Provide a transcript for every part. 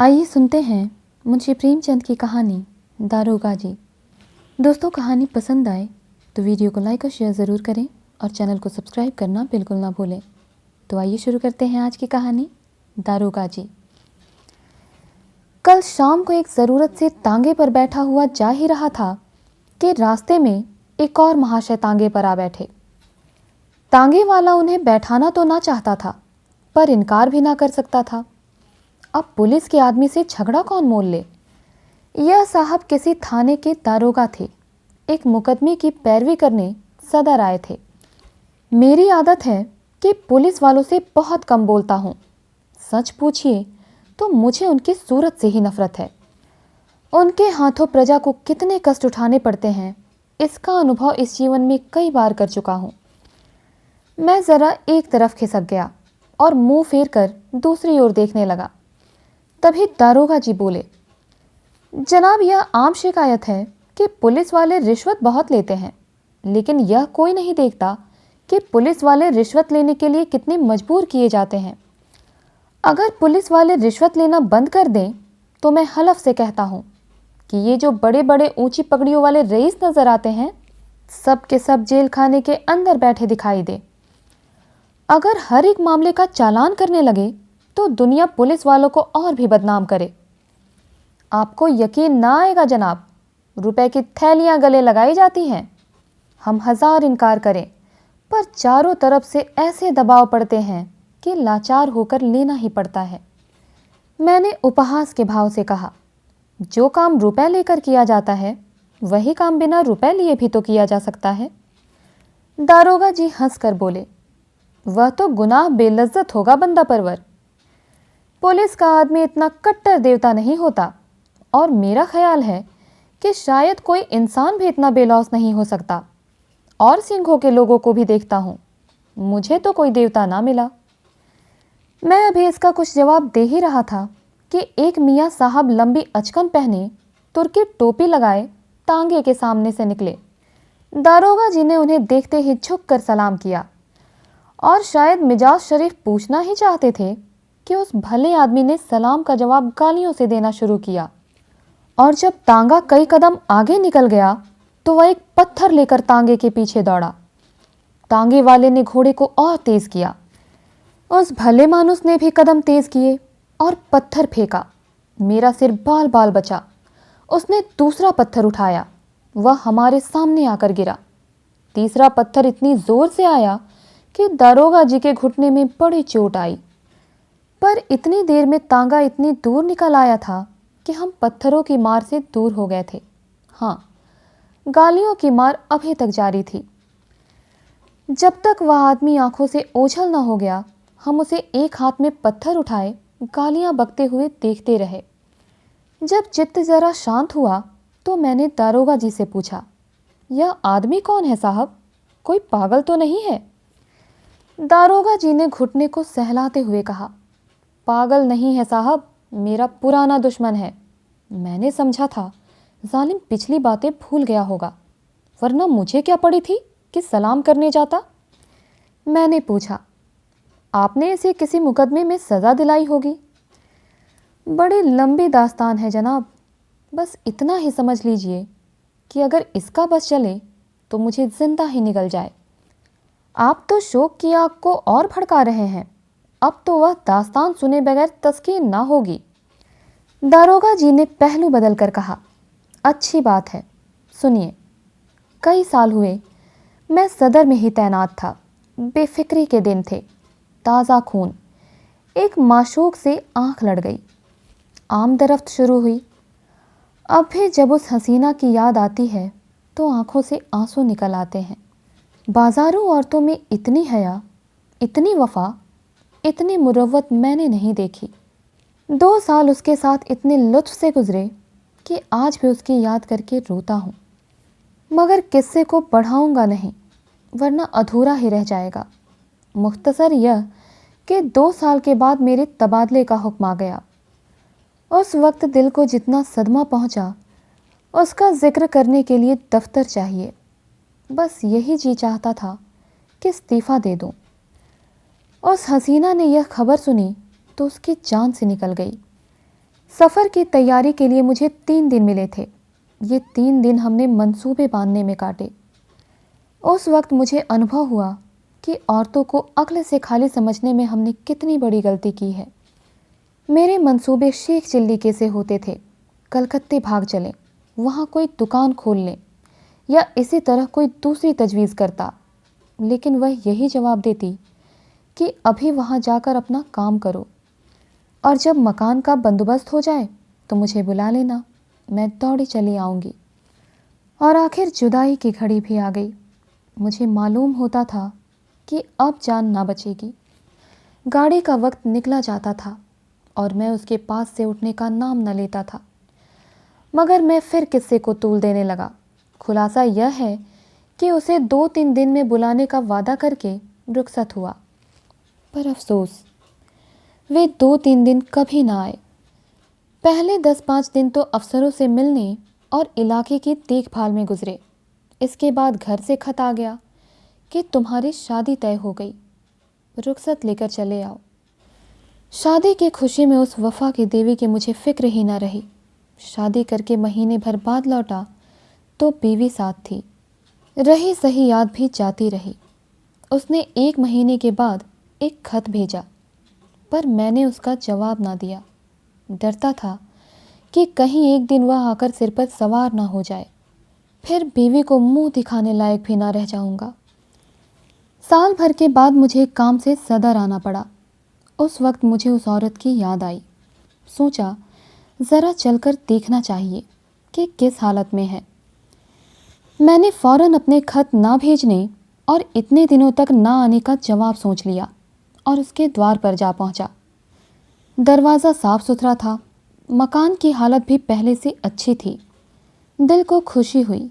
आइए सुनते हैं मुंशी प्रेमचंद की कहानी दारोगा जी। दोस्तों, कहानी पसंद आए तो वीडियो को लाइक और शेयर ज़रूर करें और चैनल को सब्सक्राइब करना बिल्कुल ना भूलें। तो आइए शुरू करते हैं आज की कहानी दारोगा जी। कल शाम को एक ज़रूरत से तांगे पर बैठा हुआ जा ही रहा था कि रास्ते में एक और महाशय तांगे पर आ बैठे। तांगे वाला उन्हें बैठाना तो ना चाहता था, पर इनकार भी ना कर सकता था। अब पुलिस के आदमी से झगड़ा कौन मोल ले। यह साहब किसी थाने के दारोगा थे, एक मुकदमे की पैरवी करने सदर आए थे। मेरी आदत है कि पुलिस वालों से बहुत कम बोलता हूँ। सच पूछिए तो मुझे उनकी सूरत से ही नफरत है। उनके हाथों प्रजा को कितने कष्ट उठाने पड़ते हैं, इसका अनुभव इस जीवन में कई बार कर चुका हूँ। मैं ज़रा एक तरफ खिसक गया और मुंह फेर कर दूसरी ओर देखने लगा। तभी दारोगा जी बोले, जनाब, यह आम शिकायत है कि पुलिस वाले रिश्वत बहुत लेते हैं, लेकिन यह कोई नहीं देखता कि पुलिस वाले रिश्वत लेने के लिए कितने मजबूर किए जाते हैं। अगर पुलिस वाले रिश्वत लेना बंद कर दें तो मैं हलफ से कहता हूँ कि ये जो बड़े बड़े ऊंची पगड़ियों वाले रईस नजर आते हैं, सब के सब जेल खाने के अंदर बैठे दिखाई दे। अगर हर एक मामले का चालान करने लगे तो दुनिया पुलिस वालों को और भी बदनाम करे। आपको यकीन ना आएगा जनाब, रुपए की थैलियां गले लगाई जाती हैं। हम 1000 इनकार करें, पर चारों तरफ से ऐसे दबाव पड़ते हैं कि लाचार होकर लेना ही पड़ता है। मैंने उपहास के भाव से कहा, जो काम रुपए लेकर किया जाता है वही काम बिना रुपए लिए भी तो किया जा सकता है। दारोगा जी हंसकर बोले, वह तो गुनाह बेलज्जत होगा बंदा परवर। पुलिस का आदमी इतना कट्टर देवता नहीं होता, और मेरा ख्याल है कि शायद कोई इंसान भी इतना बेलौस नहीं हो सकता। और सिंघों के लोगों को भी देखता हूँ, मुझे तो कोई देवता ना मिला। मैं अभी इसका कुछ जवाब दे ही रहा था कि एक मियाँ साहब लंबी अचकन पहने, तुर्की टोपी लगाए, तांगे के सामने से निकले। दारोगा जी ने उन्हें देखते ही झुक कर सलाम किया, और शायद मिजाज शरीफ पूछना ही चाहते थे कि उस भले आदमी ने सलाम का जवाब गालियों से देना शुरू किया। और जब तांगा कई कदम आगे निकल गया तो वह एक पत्थर लेकर तांगे के पीछे दौड़ा। तांगे वाले ने घोड़े को और तेज किया। उस भले मानुस ने भी कदम तेज किए और पत्थर फेंका। मेरा सिर बाल बाल बचा। उसने दूसरा पत्थर उठाया, वह हमारे सामने आकर गिरा। तीसरा पत्थर इतनी जोर से आया कि दारोगा जी के घुटने में बड़ी चोट आई। पर इतनी देर में तांगा इतनी दूर निकल आया था कि हम पत्थरों की मार से दूर हो गए थे। हाँ, गालियों की मार अभी तक जारी थी। जब तक वह आदमी आंखों से ओझल न हो गया, हम उसे एक हाथ में पत्थर उठाए गालियां बकते हुए देखते रहे। जब चित्त जरा शांत हुआ तो मैंने दारोगा जी से पूछा, यह आदमी कौन है साहब? कोई पागल तो नहीं है? दारोगा जी ने घुटने को सहलाते हुए कहा, पागल नहीं है साहब, मेरा पुराना दुश्मन है। मैंने समझा था जालिम पिछली बातें भूल गया होगा, वरना मुझे क्या पड़ी थी कि सलाम करने जाता। मैंने पूछा, आपने इसे किसी मुकदमे में सज़ा दिलाई होगी? बड़ी लंबी दास्तान है जनाब, बस इतना ही समझ लीजिए कि अगर इसका बस चले तो मुझे जिंदा ही निकल जाए। आप तो शोक की आग को और भड़का रहे हैं, अब तो वह दास्तान सुने बगैर तस्कीन ना होगी। दारोगा जी ने पहलू बदल कर कहा, अच्छी बात है, सुनिए। कई साल हुए मैं सदर में ही तैनात था। बेफिक्री के दिन थे, ताज़ा खून। एक माशूक से आंख लड़ गई। आमदरफ्त शुरू हुई। अब भी जब उस हसीना की याद आती है तो आंखों से आंसू निकल आते हैं। बाजारों औरतों में इतनी हया, इतनी वफा, इतनी मुरव्वत मैंने नहीं देखी। 2 साल उसके साथ इतने लुत्फ से गुजरे कि आज भी उसकी याद करके रोता हूँ। मगर किस्से को बढ़ाऊंगा नहीं, वरना अधूरा ही रह जाएगा। मुख्तसर यह कि 2 साल के बाद मेरे तबादले का हुक्म आ गया। उस वक्त दिल को जितना सदमा पहुँचा, उसका जिक्र करने के लिए दफ्तर चाहिए। बस यही जी चाहता था कि इस्तीफ़ा दे दूँ। उस हसीना ने यह खबर सुनी तो उसकी जान से निकल गई। सफ़र की तैयारी के लिए मुझे 3 दिन मिले थे। ये 3 दिन हमने मंसूबे बांधने में काटे। उस वक्त मुझे अनुभव हुआ कि औरतों को अक्ल से खाली समझने में हमने कितनी बड़ी गलती की है। मेरे मंसूबे शेख चिल्ली के से होते थे, कलकत्ते भाग चलें, वहाँ कोई दुकान खोल लें या इसी तरह कोई दूसरी तजवीज़ करता, लेकिन वह यही जवाब देती कि अभी वहाँ जाकर अपना काम करो और जब मकान का बंदोबस्त हो जाए तो मुझे बुला लेना, मैं दौड़ी चली आऊँगी। और आखिर जुदाई की घड़ी भी आ गई। मुझे मालूम होता था कि अब जान ना बचेगी। गाड़ी का वक्त निकला जाता था और मैं उसके पास से उठने का नाम न लेता था, मगर मैं फिर किस्से को तूल देने लगा। खुलासा यह है कि उसे 2-3 दिन में बुलाने का वादा करके रुखसत हुआ, पर अफसोस वे 2-3 दिन कभी ना आए। पहले 10-5 दिन तो अफसरों से मिलने और इलाके की देखभाल में गुजरे। इसके बाद घर से खत आ गया कि तुम्हारी शादी तय हो गई, रुखसत लेकर चले आओ। शादी की खुशी में उस वफा की देवी की मुझे फिक्र ही ना रही। शादी करके महीने भर बाद लौटा तो बीवी साथ थी। रही सही याद भी जाती रही। उसने 1 महीने के बाद एक खत भेजा, पर मैंने उसका जवाब ना दिया। डरता था कि कहीं एक दिन वह आकर सिर पर सवार ना हो जाए, फिर बीवी को मुंह दिखाने लायक भी ना रह जाऊंगा। साल भर के बाद मुझे काम से सदर आना पड़ा। उस वक्त मुझे उस औरत की याद आई। सोचा ज़रा चलकर देखना चाहिए कि किस हालत में है। मैंने फ़ौरन अपने खत ना भेजने और इतने दिनों तक ना आने का जवाब सोच लिया और उसके द्वार पर जा पहुंचा। दरवाज़ा साफ सुथरा था, मकान की हालत भी पहले से अच्छी थी। दिल को खुशी हुई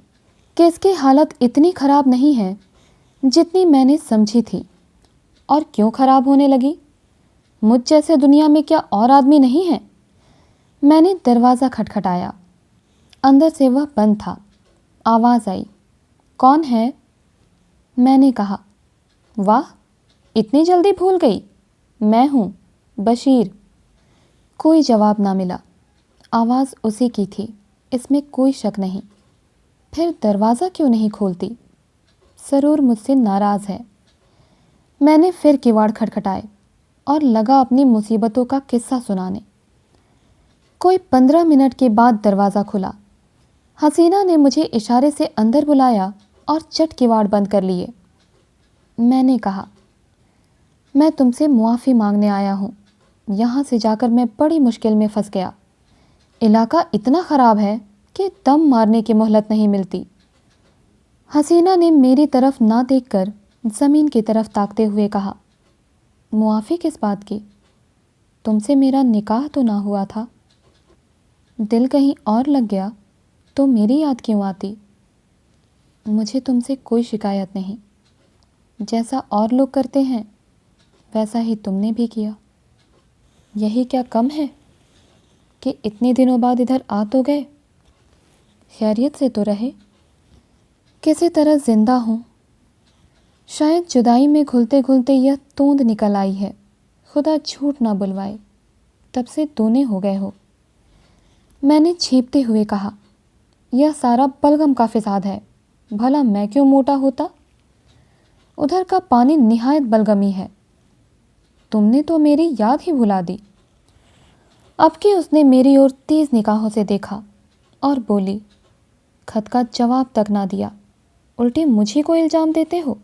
कि इसकी हालत इतनी ख़राब नहीं है जितनी मैंने समझी थी। और क्यों ख़राब होने लगी? मुझ जैसे दुनिया में क्या और आदमी नहीं है? मैंने दरवाज़ा खटखटाया। अंदर से वह बंद था। आवाज़ आई, कौन है? मैंने कहा, वाह, इतनी जल्दी भूल गई। मैं हूँ, बशीर। कोई जवाब ना मिला। आवाज़ उसी की थी, इसमें कोई शक नहीं। फिर दरवाज़ा क्यों नहीं खोलती? ज़रूर मुझसे नाराज़ है। मैंने फिर किवाड़ खटखटाए और लगा अपनी मुसीबतों का किस्सा सुनाने। कोई 15 मिनट के बाद दरवाज़ा खुला। हसीना ने मुझे इशारे से अंदर बुलाया और चट किवाड़ बंद कर लिए। मैंने कहा, मैं तुमसे मुआफ़ी मांगने आया हूँ। यहाँ से जाकर मैं बड़ी मुश्किल में फंस गया। इलाका इतना ख़राब है कि दम मारने की मोहलत नहीं मिलती। हसीना ने मेरी तरफ ना देखकर ज़मीन की तरफ ताकते हुए कहा, मुआफ़ी किस बात की? तुमसे मेरा निकाह तो ना हुआ था? दिल कहीं और लग गया तो मेरी याद क्यों आती? मुझे तुमसे कोई शिकायत नहीं। जैसा और लोग करते हैं वैसा ही तुमने भी किया। यही क्या कम है कि इतने दिनों बाद इधर आ तो गए। खैरियत से तो रहे। किसी तरह जिंदा हूँ। शायद जुदाई में घुलते घुलते यह तोंद निकल आई है। खुदा झूठ ना बुलवाए, तब से दूने हो गए हो। मैंने छींपते हुए कहा, यह सारा बलगम का फिसाद है। भला मैं क्यों मोटा होता? उधर का पानी निहायत बलगमी है। तुमने तो मेरी याद ही भुला दी। अब कि उसने मेरी ओर तेज़ निगाहों से देखा और बोली, खत का जवाब तक ना दिया, उल्टे मुझे को इल्ज़ाम देते हो।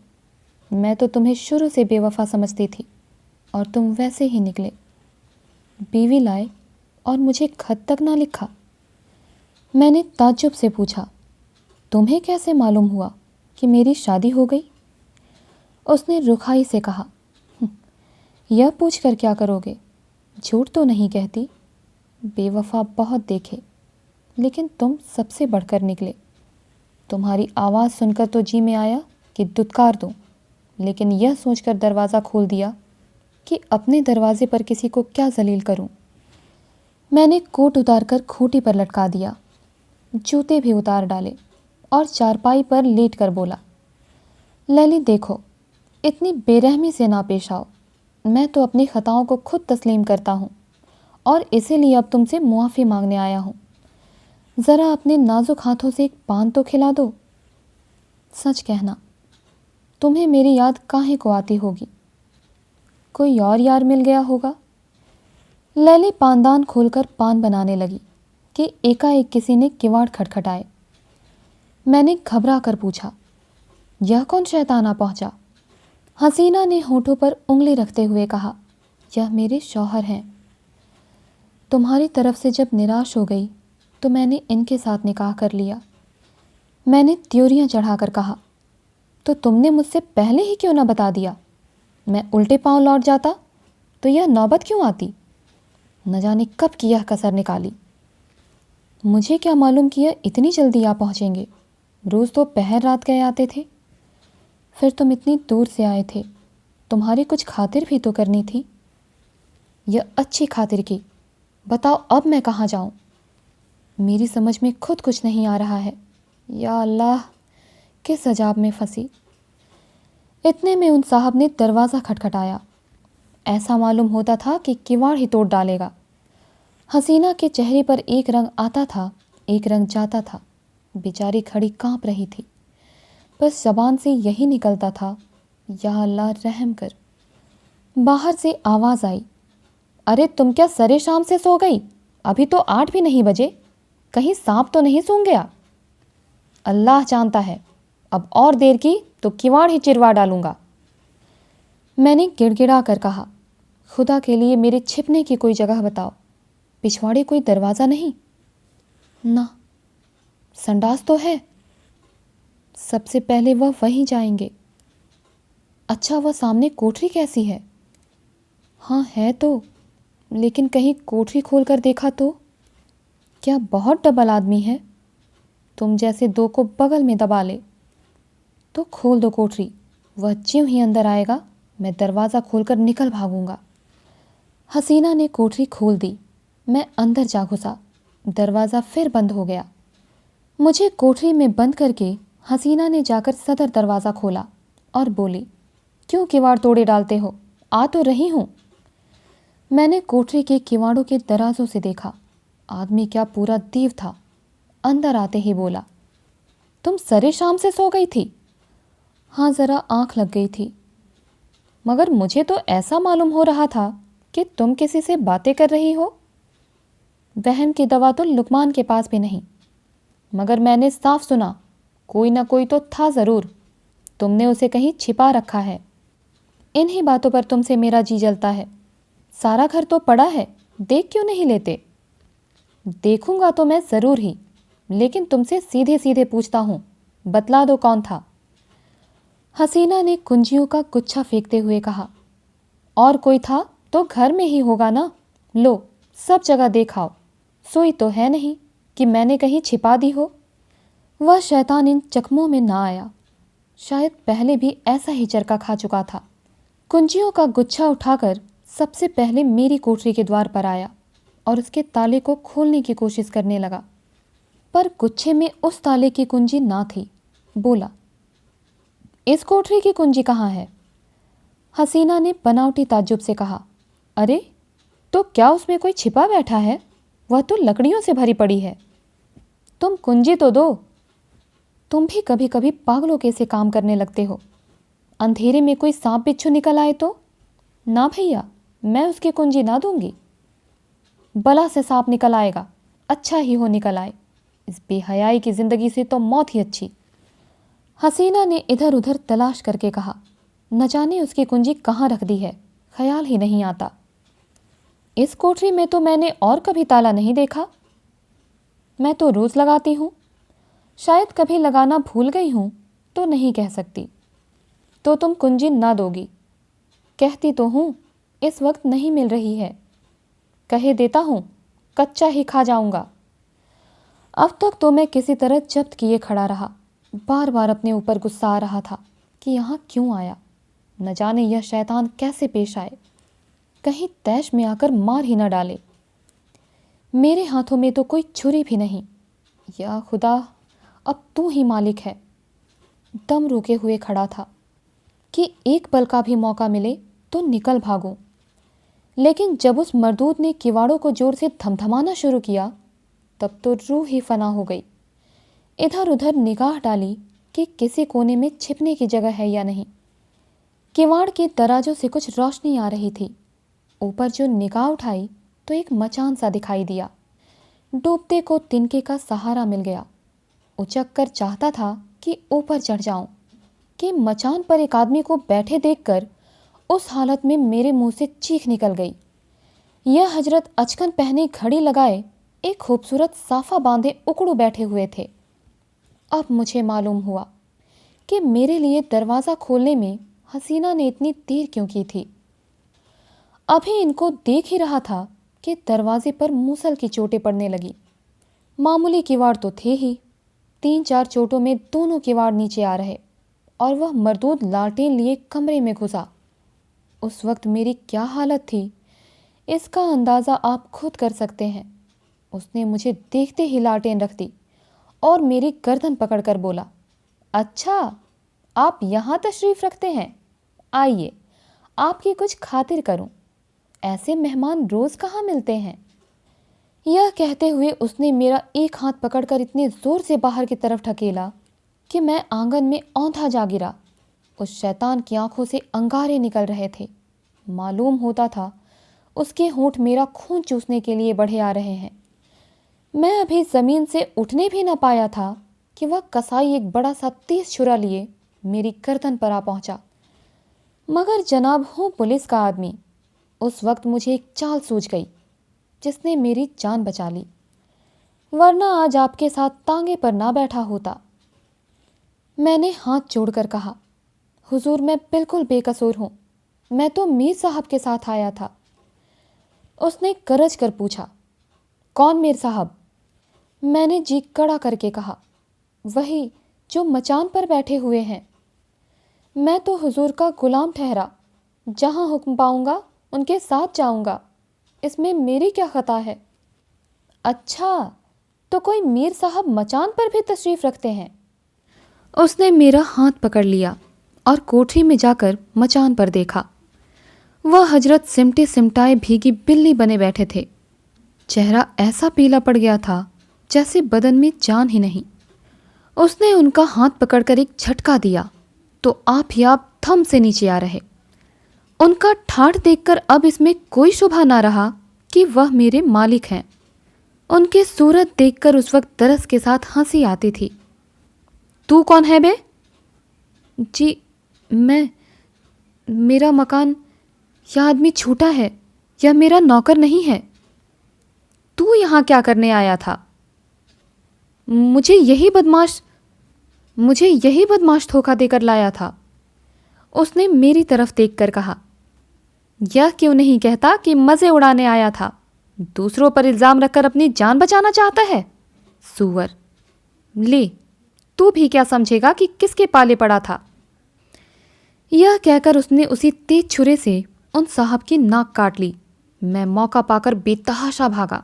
मैं तो तुम्हें शुरू से बेवफा समझती थी और तुम वैसे ही निकले। बीवी लाए और मुझे खत तक ना लिखा। मैंने ताज्जुब से पूछा, तुम्हें कैसे मालूम हुआ कि मेरी शादी हो गई? उसने रुखाई से कहा, यह पूछ कर क्या करोगे? झूठ तो नहीं कहती। बेवफा बहुत देखे, लेकिन तुम सबसे बढ़कर निकले। तुम्हारी आवाज़ सुनकर तो जी में आया कि दुत्कार दूं, लेकिन यह सोचकर दरवाज़ा खोल दिया कि अपने दरवाजे पर किसी को क्या जलील करूं। मैंने कोट उतारकर खूंटी पर लटका दिया, जूते भी उतार डाले और चारपाई पर लेट कर बोला, लैली देखो, इतनी बेरहमी से ना पेश आओ। मैं तो अपनी ख़ताओं को खुद तस्लीम करता हूँ और इसीलिए अब तुमसे मुआफ़ी मांगने आया हूँ। ज़रा अपने नाजुक हाथों से एक पान तो खिला दो। सच कहना, तुम्हें मेरी याद काहे को आती होगी? कोई और यार मिल गया होगा। लैली पानदान खोलकर पान बनाने लगी कि एकाएक किसी ने किवाड़ खटखटाए। मैंने घबरा कर पूछा, यह कौन शैतान आ पहुंचा? हसीना ने होठों पर उंगली रखते हुए कहा, यह मेरे शौहर हैं। तुम्हारी तरफ से जब निराश हो गई तो मैंने इनके साथ निकाह कर लिया। मैंने त्योरियां चढ़ाकर कहा, तो तुमने मुझसे पहले ही क्यों ना बता दिया? मैं उल्टे पांव लौट जाता तो यह नौबत क्यों आती? न जाने कब की यह कसर निकाली। मुझे क्या मालूम कि यह इतनी जल्दी आ पहुँचेंगे। रोज़ तो पहर रात गए आते थे। फिर तुम इतनी दूर से आए थे, तुम्हारी कुछ खातिर भी तो करनी थी। यह अच्छी खातिर की। बताओ अब मैं कहाँ जाऊँ? मेरी समझ में खुद कुछ नहीं आ रहा है। या अल्लाह, किस अजाब में फंसी। इतने में उन साहब ने दरवाज़ा खटखटाया। ऐसा मालूम होता था कि किवाड़ ही तोड़ डालेगा। हसीना के चेहरे पर एक रंग आता था, एक रंग जाता था। बेचारी खड़ी कांप रही थी। बस ज़बान से यही निकलता था, या अल्लाह रहम कर। बाहर से आवाज़ आई, अरे तुम क्या सरे शाम से सो गई? अभी तो 8 भी नहीं बजे। कहीं सांप तो नहीं सूंघ गया? अल्लाह जानता है, अब और देर की तो किवाड़ ही चिरवा डालूंगा। मैंने गिड़गिड़ा कर कहा, खुदा के लिए मेरे छिपने की कोई जगह बताओ। पिछवाड़े कोई दरवाज़ा नहीं? ना। संडास तो है? सबसे पहले वह वहीं जाएंगे। अच्छा, वह सामने कोठरी कैसी है? हाँ है तो, लेकिन कहीं कोठरी खोल कर देखा तो? क्या बहुत डबल आदमी है? तुम जैसे दो को बगल में दबा ले। तो खोल दो कोठरी। वह ज्यों ही अंदर आएगा मैं दरवाज़ा खोलकर निकल भागूंगा। हसीना ने कोठरी खोल दी। मैं अंदर जा घुसा। दरवाज़ा फिर बंद हो गया। मुझे कोठरी में बंद करके हसीना ने जाकर सदर दरवाज़ा खोला और बोली, क्यों किवाड़ तोड़े डालते हो? आ तो रही हूँ। मैंने कोठरी के किवाड़ों के दराजों से देखा। आदमी क्या पूरा दीव था। अंदर आते ही बोला, तुम सरे शाम से सो गई थी? हाँ, ज़रा आँख लग गई थी। मगर मुझे तो ऐसा मालूम हो रहा था कि तुम किसी से बातें कर रही हो। वहम की दवा तो लुकमान के पास भी नहीं। मगर मैंने साफ सुना, कोई ना कोई तो था ज़रूर। तुमने उसे कहीं छिपा रखा है। इन्हीं बातों पर तुमसे मेरा जी जलता है। सारा घर तो पड़ा है, देख क्यों नहीं लेते? देखूंगा तो मैं ज़रूर ही, लेकिन तुमसे सीधे सीधे पूछता हूँ, बतला दो कौन था? हसीना ने कुंजियों का गुच्छा फेंकते हुए कहा, और कोई था तो घर में ही होगा ना। लो, सब जगह देखाओ। सोई तो है नहीं कि मैंने कहीं छिपा दी हो। वह शैतान इन चकमों में ना आया। शायद पहले भी ऐसा ही चरका खा चुका था। कुंजियों का गुच्छा उठाकर सबसे पहले मेरी कोठरी के द्वार पर आया और उसके ताले को खोलने की कोशिश करने लगा, पर गुच्छे में उस ताले की कुंजी ना थी। बोला, इस कोठरी की कुंजी कहाँ है? हसीना ने बनावटी ताज्जुब से कहा, अरे तो क्या उसमें कोई छिपा बैठा है? वह तो लकड़ियों से भरी पड़ी है। तुम कुंजी तो दो। तुम भी कभी कभी पागलों के से काम करने लगते हो। अंधेरे में कोई सांप बिच्छू निकल आए तो? ना भैया, मैं उसकी कुंजी ना दूंगी। बला से सांप निकल आएगा, अच्छा ही हो निकल आए। इस बेहयाई की जिंदगी से तो मौत ही अच्छी। हसीना ने इधर उधर तलाश करके कहा, न जाने उसकी कुंजी कहाँ रख दी है, ख्याल ही नहीं आता। इस कोठरी में तो मैंने और कभी ताला नहीं देखा। मैं तो रोज़ लगाती हूँ। शायद कभी लगाना भूल गई हूँ तो नहीं कह सकती। तो तुम कुंजी ना दोगी? कहती तो हूँ, इस वक्त नहीं मिल रही है। कहे देता हूँ, कच्चा ही खा जाऊंगा। अब तक तो मैं किसी तरह जब्त किए खड़ा रहा। बार बार अपने ऊपर गुस्सा आ रहा था कि यहाँ क्यों आया। न जाने यह शैतान कैसे पेश आए, कहीं तैश में आकर मार ही न डाले। मेरे हाथों में तो कोई छुरी भी नहीं। या खुदा, अब तू ही मालिक है। दम रोके हुए खड़ा था कि एक पल का भी मौका मिले तो निकल भागूं, लेकिन जब उस मर्दूद ने किवाड़ों को जोर से धमधमाना शुरू किया तब तो रूह ही फना हो गई। इधर उधर निगाह डाली कि किसी कोने में छिपने की जगह है या नहीं। किवाड़ के दराजों से कुछ रोशनी आ रही थी। ऊपर जो निगाह उठाई तो एक मचान सा दिखाई दिया। डूबते को तिनके का सहारा मिल गया। उचक कर चाहता था कि ऊपर चढ़ जाऊं कि मचान पर एक आदमी को बैठे देखकर उस हालत में मेरे मुंह से चीख निकल गई। यह हजरत अचकन पहने घड़ी लगाए एक खूबसूरत साफा बांधे उकड़ू बैठे हुए थे। अब मुझे मालूम हुआ कि मेरे लिए दरवाज़ा खोलने में हसीना ने इतनी देर क्यों की थी। अभी इनको देख ही रहा था कि दरवाजे पर मूसल की चोटें पड़ने लगी। मामूली किवाड़ तो थे ही, 3-4 चोटों में दोनों किवाड़ नीचे आ रहे और वह मरदूद लालटेन लिए कमरे में घुसा। उस वक्त मेरी क्या हालत थी इसका अंदाज़ा आप खुद कर सकते हैं। उसने मुझे देखते ही लालटेन रख दी और मेरी गर्दन पकड़कर बोला, अच्छा आप यहाँ तशरीफ़ रखते हैं, आइए आपकी कुछ खातिर करूं। ऐसे मेहमान रोज़ कहाँ मिलते हैं। यह कहते हुए उसने मेरा एक हाथ पकड़कर इतने ज़ोर से बाहर की तरफ ढकेला कि मैं आंगन में औंधा जा गिरा। उस शैतान की आंखों से अंगारे निकल रहे थे। मालूम होता था उसके होंठ मेरा खून चूसने के लिए बढ़े आ रहे हैं। मैं अभी ज़मीन से उठने भी न पाया था कि वह कसाई एक बड़ा सा तेज छुरा लिए मेरी गर्दन पर आ पहुंचा। मगर जनाब हूँ पुलिस का आदमी, उस वक्त मुझे एक चाल सूझ गई जिसने मेरी जान बचा ली, वरना आज आपके साथ तांगे पर ना बैठा होता। मैंने हाथ जोड़कर कहा, हुजूर मैं बिल्कुल बेकसूर हूँ, मैं तो मीर साहब के साथ आया था। उसने गरज कर पूछा, कौन मीर साहब? मैंने जी कड़ा करके कहा, वही जो मचान पर बैठे हुए हैं। मैं तो हुजूर का गुलाम ठहरा, जहाँ हुक्म पाऊंगा उनके साथ जाऊंगा, इसमें मेरी क्या खता है। अच्छा, तो कोई मीर साहब मचान पर भी तशरीफ़ रखते हैं? उसने मेरा हाथ पकड़ लिया और कोठरी में जाकर मचान पर देखा। वह हजरत सिमटे सिमटाए भीगी बिल्ली बने बैठे थे। चेहरा ऐसा पीला पड़ गया था जैसे बदन में जान ही नहीं। उसने उनका हाथ पकड़कर एक झटका दिया तो आप ही आप थम से नीचे आ रहे। उनका ठाठ देखकर अब इसमें कोई शुबा ना रहा कि वह मेरे मालिक हैं। उनकी सूरत देखकर उस वक्त तरस के साथ हंसी आती थी। तू कौन है बे? जी मेरा मकान, यह आदमी छूटा है, यह मेरा नौकर नहीं है। तू यहाँ क्या करने आया था? मुझे यही बदमाश धोखा देकर लाया था। उसने मेरी तरफ देखकर कहा, यह क्यों नहीं कहता कि मज़े उड़ाने आया था? दूसरों पर इल्ज़ाम रखकर अपनी जान बचाना चाहता है। सूअर, ले तू भी क्या समझेगा कि किसके पाले पड़ा था। यह कहकर उसने उसी तेज छुरे से उन साहब की नाक काट ली। मैं मौका पाकर बेतहाशा भागा।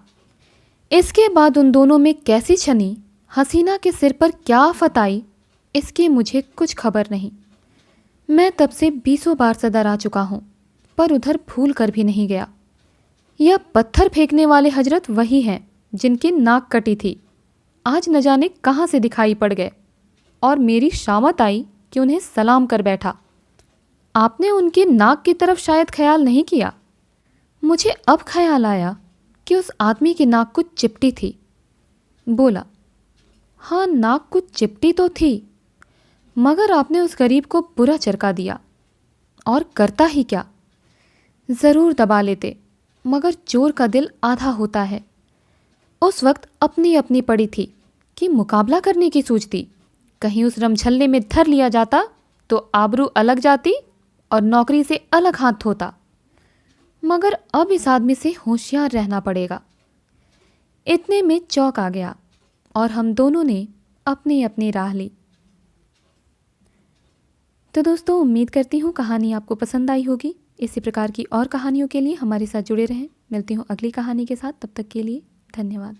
इसके बाद उन दोनों में कैसी छनी, हसीना के सिर पर क्या आफत आई, इसकी मुझे कुछ खबर नहीं। मैं तब से 20 बार सदर आ चुका हूँ, पर उधर भूल कर भी नहीं गया। यह पत्थर फेंकने वाले हजरत वही हैं जिनकी नाक कटी थी। आज न जाने कहाँ से दिखाई पड़ गए और मेरी शामत आई कि उन्हें सलाम कर बैठा। आपने उनकी नाक की तरफ शायद ख्याल नहीं किया। मुझे अब ख्याल आया कि उस आदमी की नाक कुछ चिपटी थी। बोला, हाँ नाक कुछ चिपटी तो थी, मगर आपने उस गरीब को बुरा चरका दिया। और करता ही क्या, ज़रूर दबा लेते, मगर चोर का दिल आधा होता है। उस वक्त अपनी अपनी पड़ी थी कि मुकाबला करने की सूझती। कहीं उस रमझल्ले में धर लिया जाता तो आबरू अलग जाती और नौकरी से अलग हाथ धोता। मगर अब इस आदमी से होशियार रहना पड़ेगा। इतने में चौक आ गया और हम दोनों ने अपनी अपनी राह ली। तो दोस्तों, उम्मीद करती हूँ कहानी आपको पसंद आई होगी। इसी प्रकार की और कहानियों के लिए हमारे साथ जुड़े रहें। मिलती हूँ अगली कहानी के साथ, तब तक के लिए धन्यवाद।